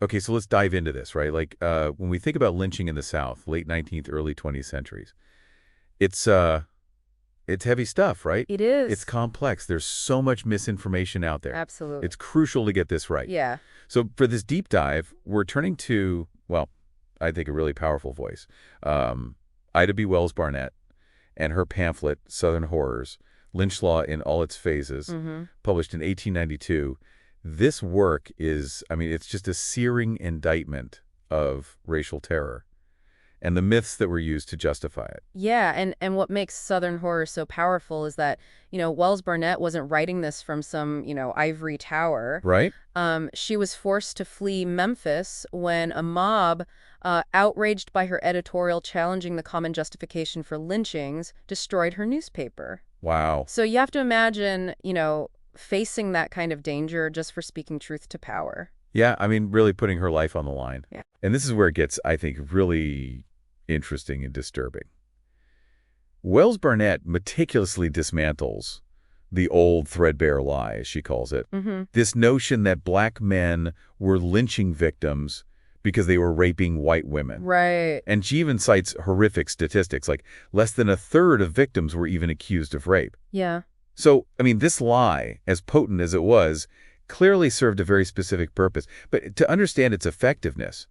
Okay, so let's dive into this, right? Like, when we think about lynching in the South, late 19th, early 20th centuries, it's, uh, it's heavy stuff, right? It It's is. complex. There's so much misinformation out there. Absolutely. It's crucial to get this right. Yeah. So for this deep dive, we're turning to, well, I think a really powerful voice. Um, Ida B. Wells Barnett and her pamphlet, Southern Horrors, Lynch Law in All Its Phases, Mm-hmm. published in 1892. This work is, I mean, it's just a searing indictment of racial terror and the myths that were used to justify it. Yeah, and what makes Southern horror so powerful is that, Wells Barnett wasn't writing this from some, ivory tower. Right? She was forced to flee Memphis when a mob, outraged by her editorial challenging the common justification for lynchings, destroyed her newspaper. Wow. So you have to imagine, facing that kind of danger just for speaking truth to power. Yeah, I mean, really putting her life on the line. Yeah. And this is where it gets, I think, really interesting and disturbing. Wells Barnett meticulously dismantles the old threadbare lie, as she calls it. Mm-hmm. This notion that black men were lynching victims because they were raping white women. Right. And she even cites horrific statistics, like less than a third of victims were even accused of rape. Yeah. So, I mean, this lie, as potent as it was, clearly served a very specific purpose. But to understand its effectiveness,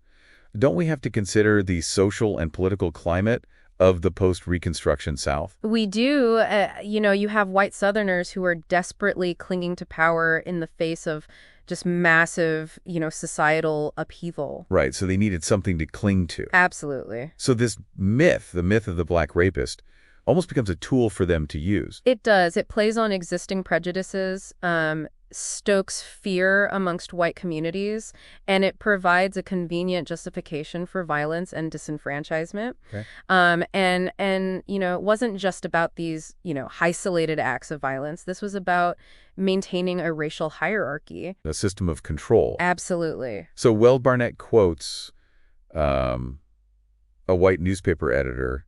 don't we have to consider the social and political climate of the post-Reconstruction South? We do. You have white Southerners who are desperately clinging to power in the face of just massive, societal upheaval. Right, so they needed something to cling to. Absolutely. So this myth, the myth of the black rapist, almost becomes a tool for them to use. It does. It plays on existing prejudices, stokes fear amongst white communities, and it provides a convenient justification for violence and disenfranchisement. Okay. And it wasn't just about these, isolated acts of violence. This was about maintaining a racial hierarchy. A system of control. Absolutely. So Wells Barnett quotes a white newspaper editor,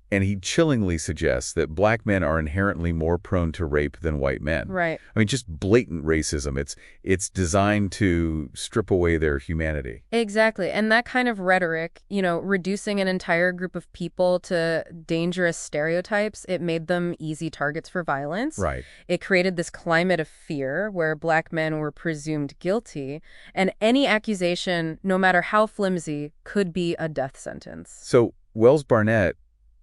and he chillingly suggests that black men are inherently more prone to rape than white men. Right. I mean, just blatant racism. It's designed to strip away their humanity. Exactly. And that kind of rhetoric, reducing an entire group of people to dangerous stereotypes, it made them easy targets for violence. Right. It created this climate of fear where black men were presumed guilty, and any accusation, no matter how flimsy, could be a death sentence. So Wells Barnett,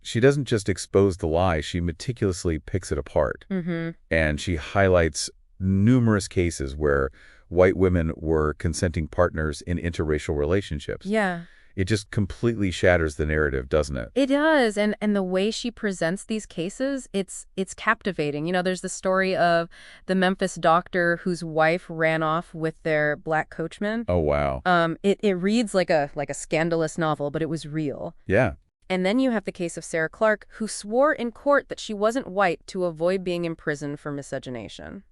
she doesn't just expose the lie, she meticulously picks it apart. Mm-hmm. And she highlights numerous cases where white women were consenting partners in interracial relationships. Yeah. It just completely shatters the narrative, doesn't it? It does, and the way she presents these cases, it's captivating. There's the story of the Memphis doctor whose wife ran off with their black coachman. Oh, wow. It reads like a scandalous novel, but it was real. Yeah. And then you have the case of Sarah Clark, who swore in court that she wasn't white to avoid being imprisoned for miscegenation.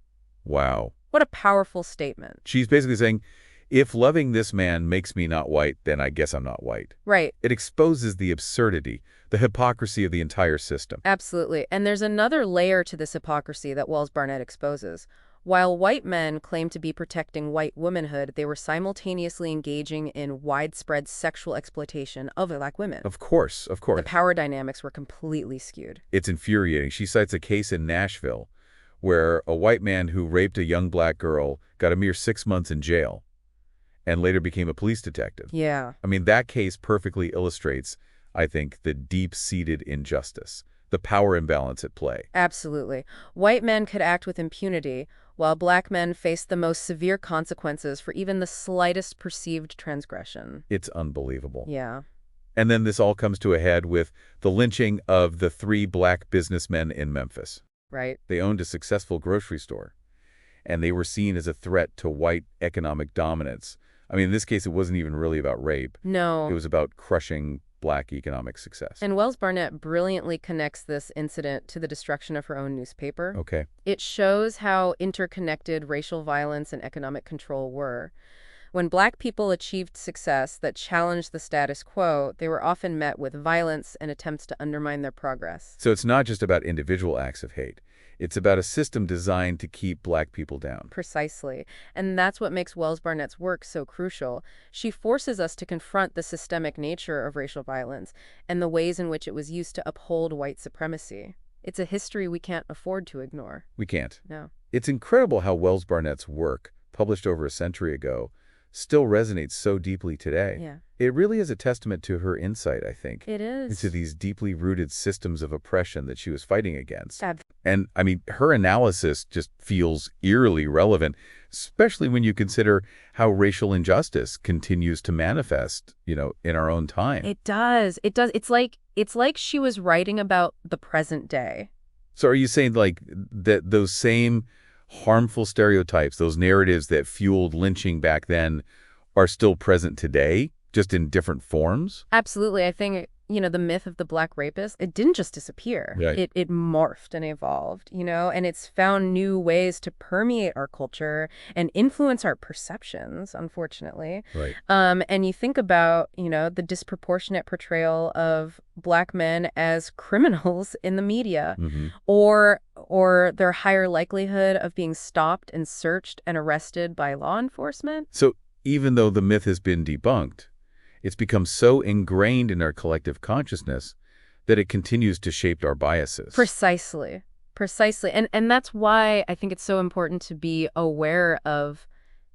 Wow. What a powerful statement. She's basically saying, if loving this man makes me not white, then I guess I'm not white. Right. It exposes the absurdity, the hypocrisy of the entire system. Absolutely. And there's another layer to this hypocrisy that Wells Barnett exposes. While white men claimed to be protecting white womanhood, they were simultaneously engaging in widespread sexual exploitation of black women. Of course, of course. The power dynamics were completely skewed. It's infuriating. She cites a case in Nashville where a white man who raped a young black girl got a mere 6 months in jail and later became a police detective. Yeah. I mean, that case perfectly illustrates, I think, the deep-seated injustice, the power imbalance at play. Absolutely. White men could act with impunity, while black men faced the most severe consequences for even the slightest perceived transgression. It's unbelievable. Yeah. And then this all comes to a head with the lynching of the 3 black businessmen in Memphis. Right. They owned a successful grocery store, and they were seen as a threat to white economic dominance. I mean, in this case, it wasn't even really about rape. No. It was about crushing black economic success. And Wells Barnett brilliantly connects this incident to the destruction of her own newspaper. Okay. It shows how interconnected racial violence and economic control were. When black people achieved success that challenged the status quo, they were often met with violence and attempts to undermine their progress. So it's not just about individual acts of hate. It's about a system designed to keep Black people down. Precisely. And that's what makes Wells Barnett's work so crucial. She forces us to confront the systemic nature of racial violence and the ways in which it was used to uphold white supremacy. It's a history we can't afford to ignore. We can't. No. It's incredible how Wells Barnett's work, published over a century ago, still resonates so deeply today. Yeah. It really is a testament to her insight, I think, It is. into these deeply rooted systems of oppression that she was fighting against. Ab- And, I mean, her analysis just feels eerily relevant, especially when you consider how racial injustice continues to manifest, in our own time. It does. It does. It's like she was writing about the present day. So are you saying, like, that those same harmful stereotypes, those narratives that fueled lynching back then, are still present today, just in different forms? Absolutely. I think, the myth of the Black rapist, it didn't just disappear. Right. It morphed and evolved, and it's found new ways to permeate our culture and influence our perceptions, unfortunately. Right. And you think about, the disproportionate portrayal of Black men as criminals in the media, Mm-hmm. or their higher likelihood of being stopped and searched and arrested by law enforcement. So even though the myth has been debunked, it's become so ingrained in our collective consciousness that it continues to shape our biases. Precisely. Precisely. And that's why I think it's so important to be aware of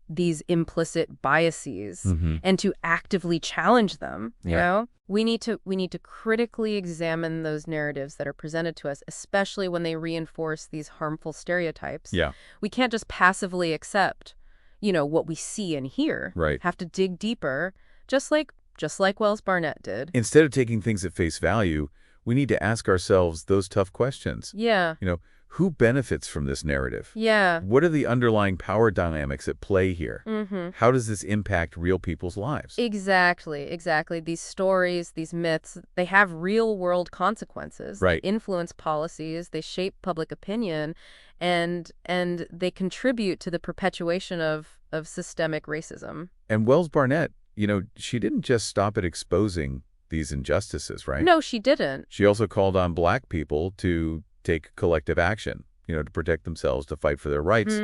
these implicit biases Mm-hmm. and to actively challenge them, you Yeah. know? We need to critically examine those narratives that are presented to us, especially when they reinforce these harmful stereotypes. Yeah. We can't just passively accept, what we see and hear. Right. Have to dig deeper, just like Wells Barnett did. Instead of taking things at face value, we need to ask ourselves those tough questions. Yeah. Who benefits from this narrative? Yeah. What are the underlying power dynamics at play here? Mm-hmm. How does this impact real people's lives? Exactly. These stories, these myths, they have real-world consequences. Right. They influence policies, they shape public opinion, and they contribute to the perpetuation of systemic racism. And Wells Barnett, she didn't just stop at exposing these injustices, right? No, she didn't. She also called on Black people to take collective action, to protect themselves, to fight for their rights.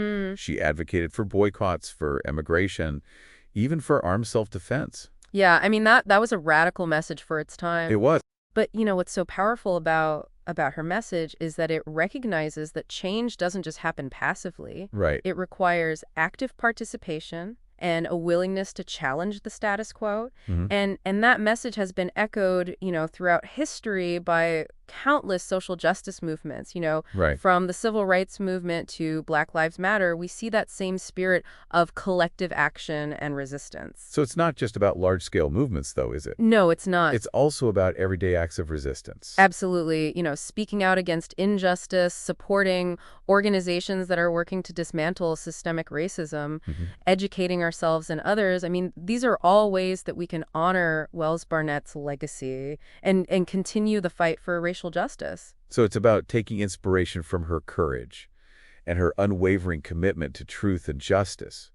She advocated for boycotts, for immigration, even for armed self-defense. Yeah, I mean, that was a radical message for its time. It was. But, what's so powerful about her message is that it recognizes that change doesn't just happen passively. Right. It requires active participation and a willingness to challenge the status quo. Mm-hmm. And that message has been echoed, throughout history by countless social justice movements, Right. from the civil rights movement to Black Lives Matter. We see that same spirit of collective action and resistance. So it's not just about large-scale movements, though, is it? No, it's not. It's also about everyday acts of resistance. Absolutely. Speaking out against injustice, supporting organizations that are working to dismantle systemic racism, Mm-hmm. educating ourselves and others. I mean, these are all ways that we can honor Wells Barnett's legacy and continue the fight for racial justice. So it's about taking inspiration from her courage and her unwavering commitment to truth and justice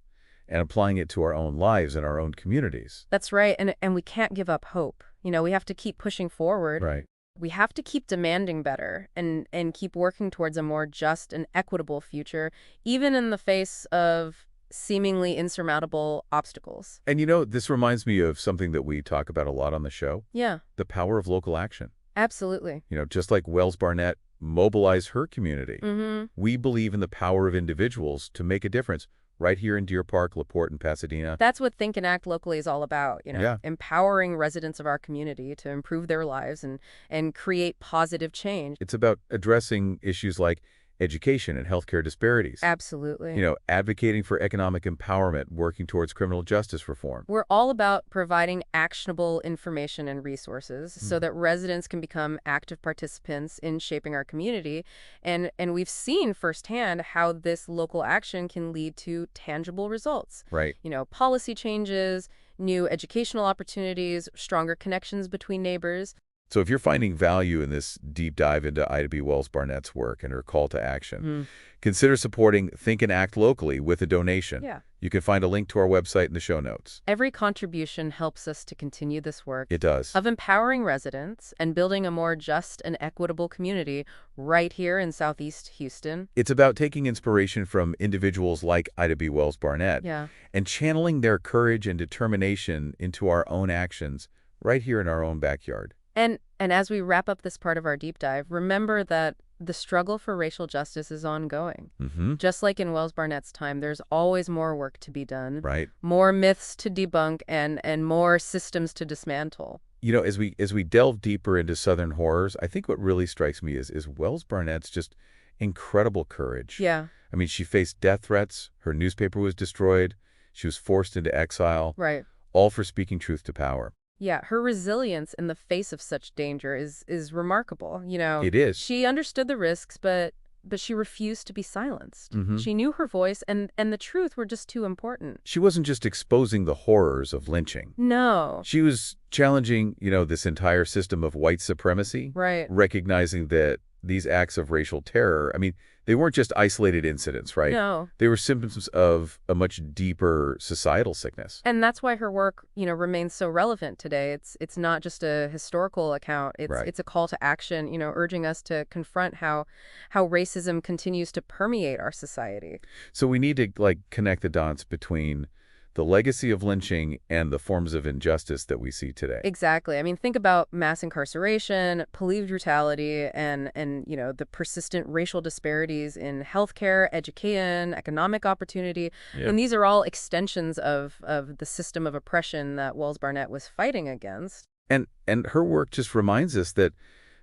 and applying it to our own lives and our own communities. That's right. And we can't give up hope. We have to keep pushing forward. Right. We have to keep demanding better and keep working towards a more just and equitable future, even in the face of seemingly insurmountable obstacles. And this reminds me of something that we talk about a lot on the show, Yeah, the power of local action. absolutely. Just like Wells Barnett mobilized her community, Mm-hmm. we believe in the power of individuals to make a difference right here in Deer Park, LaPorte, and Pasadena. That's what Think and Act Locally is all about, Yeah. empowering residents of our community to improve their lives and create positive change. It's about addressing issues like education and healthcare disparities. Absolutely. Advocating for economic empowerment, working towards criminal justice reform. We're all about providing actionable information and resources so that residents can become active participants in shaping our community. And we've seen firsthand how this local action can lead to tangible results. Right. Policy changes, new educational opportunities, stronger connections between neighbors. So if you're finding value in this deep dive into Ida B. Wells Barnett's work and her call to action, consider supporting Think and Act Locally with a donation. Yeah. You can find a link to our website in the show notes. Every contribution helps us to continue this work It does. of empowering residents and building a more just and equitable community right here in Southeast Houston. It's about taking inspiration from individuals like Ida B. Wells Barnett Yeah. and channeling their courage and determination into our own actions right here in our own backyard. And as we wrap up this part of our deep dive, remember that the struggle for racial justice is ongoing. Just like in Wells Barnett's time, there's always more work to be done, Right. more myths to debunk, and more systems to dismantle. You know, as we delve deeper into Southern horrors, I think what really strikes me is Wells Barnett's just incredible courage. Yeah, I mean, she faced death threats, her newspaper was destroyed, she was forced into exile, right. all for speaking truth to power. Yeah, her resilience in the face of such danger is remarkable. It is. She understood the risks, but she refused to be silenced. Mhm. She knew her voice and the truth were just too important. She wasn't just exposing the horrors of lynching. No. She was challenging, this entire system of white supremacy, Right. recognizing that these acts of racial terror, I mean, they weren't just isolated incidents, right? No. They were symptoms of a much deeper societal sickness. And that's why her work, remains so relevant today. It's not just a historical account. Right. It's a call to action, urging us to confront how racism continues to permeate our society. So we need to, connect the dots between the legacy of lynching and the forms of injustice that we see today. Exactly. I mean, think about mass incarceration, police brutality, and the persistent racial disparities in healthcare, education, economic opportunity. Yeah. And these are all extensions of the system of oppression that Wells Barnett was fighting against. And her work just reminds us that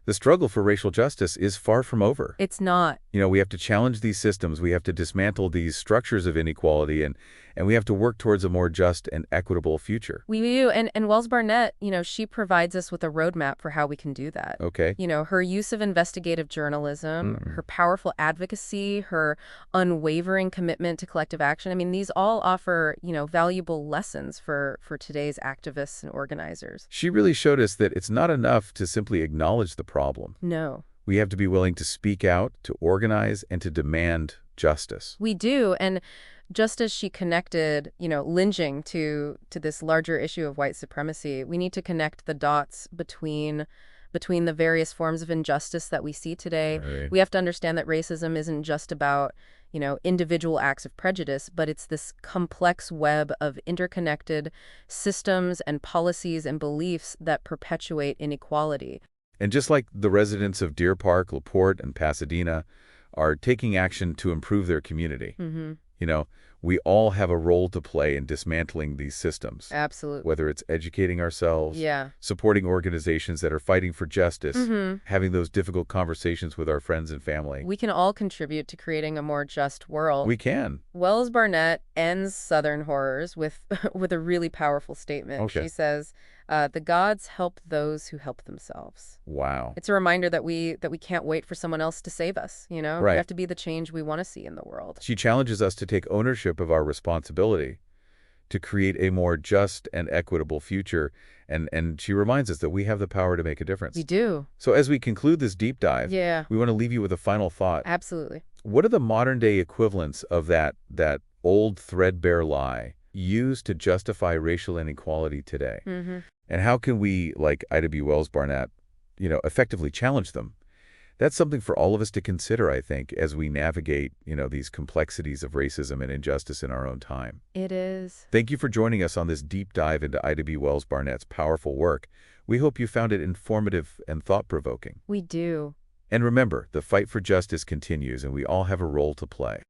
the struggle for racial justice is far from over. It's not. We have to challenge these systems, we have to dismantle these structures of inequality, and we have to work towards a more just and equitable future. We do. And Wells Barnett, she provides us with a roadmap for how we can do that. Okay. Her use of investigative journalism, her powerful advocacy, her unwavering commitment to collective action. I mean, these all offer, valuable lessons for today's activists and organizers. She really showed us that it's not enough to simply acknowledge the problem. No. We have to be willing to speak out, to organize, and to demand justice. We do. And just as she connected, lynching to this larger issue of white supremacy, we need to connect the dots between the various forms of injustice that we see today. Right. We have to understand that racism isn't just about, individual acts of prejudice, but it's this complex web of interconnected systems and policies and beliefs that perpetuate inequality. And just like the residents of Deer Park, LaPorte, and Pasadena are taking action to improve their community, we all have a role to play in dismantling these systems. Absolutely. Whether it's educating ourselves, Yeah. supporting organizations that are fighting for justice, having those difficult conversations with our friends and family. We can all contribute to creating a more just world. We can. Wells Barnett ends Southern Horrors with with a really powerful statement. Okay. She says, "The gods help those who help themselves." Wow. It's a reminder that we can't wait for someone else to save us. We Right. have to be the change we want to see in the world. She challenges us to take ownership of our responsibility to create a more just and equitable future, and she reminds us that we have the power to make a difference. We do. So as we conclude this deep dive, Yeah. we want to leave you with a final thought. Absolutely. What are the modern-day equivalents of that old threadbare lie used to justify racial inequality today? And how can we, like Ida B. Wells Barnett, effectively challenge them? That's something for all of us to consider, I think, as we navigate, these complexities of racism and injustice in our own time. It is. Thank you for joining us on this deep dive into Ida B. Wells Barnett's powerful work. We hope you found it informative and thought-provoking. We do. And remember, the fight for justice continues, and we all have a role to play.